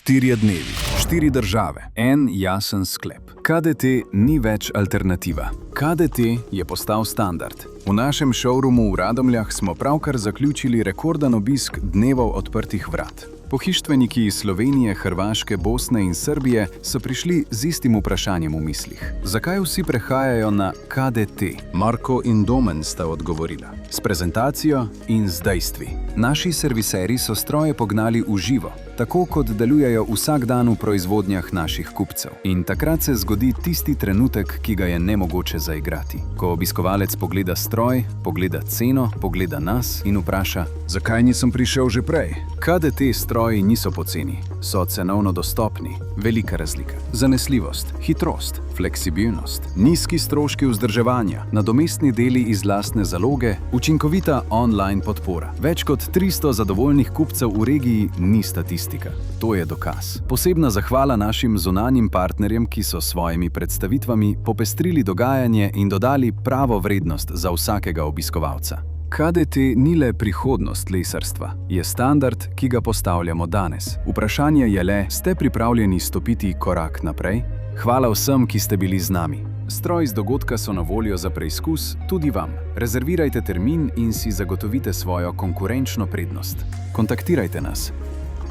4 dnevi, 4 države, en jasen sklep. KDT ni več alternativa. KDT je postal standard. V našem showroomu v Radomljah smo pravkar zaključili rekorden obisk dnevov odprtih vrat. Pohištveniki iz Slovenije, Hrvaške, Bosne in Srbije so prišli z istim vprašanjem v mislih. Zakaj vsi prehajajo na KDT? Marko in Domen sta odgovorila. S prezentacijo in z dejstvi. Naši serviseri so stroje pognali v živo, tako kot delujejo vsak dan v proizvodnjah naših kupcev. In takrat se zgodi tisti trenutek, ki ga je nemogoče zaigrati. Ko obiskovalec pogleda stroj, pogleda ceno, pogleda nas in vpraša: zakaj nisem prišel že prej? KDT stroji niso poceni, so cenovno dostopni. Velika razlika. Zanesljivost, hitrost, fleksibilnost, nizki stroški vzdrževanja, nadomestni deli iz lastne zaloge, učinkovita online podpora. Več kot 300 zadovoljnih kupcev v regiji ni statistika. To je dokaz. Posebna zahvala našim zunanjim partnerjem, ki so s svojimi predstavitvami popestrili dogajanje in dodali pravo vrednost za vsakega obiskovalca. KDT ni le prihodnost lesarstva, je standard, ki ga postavljamo danes. Vprašanje je le, ste pripravljeni stopiti korak naprej? Hvala vsem, ki ste bili z nami. Stroji z dogodka so na voljo za preizkus tudi vam. Rezervirajte termin in si zagotovite svojo konkurenčno prednost. Kontaktirajte nas.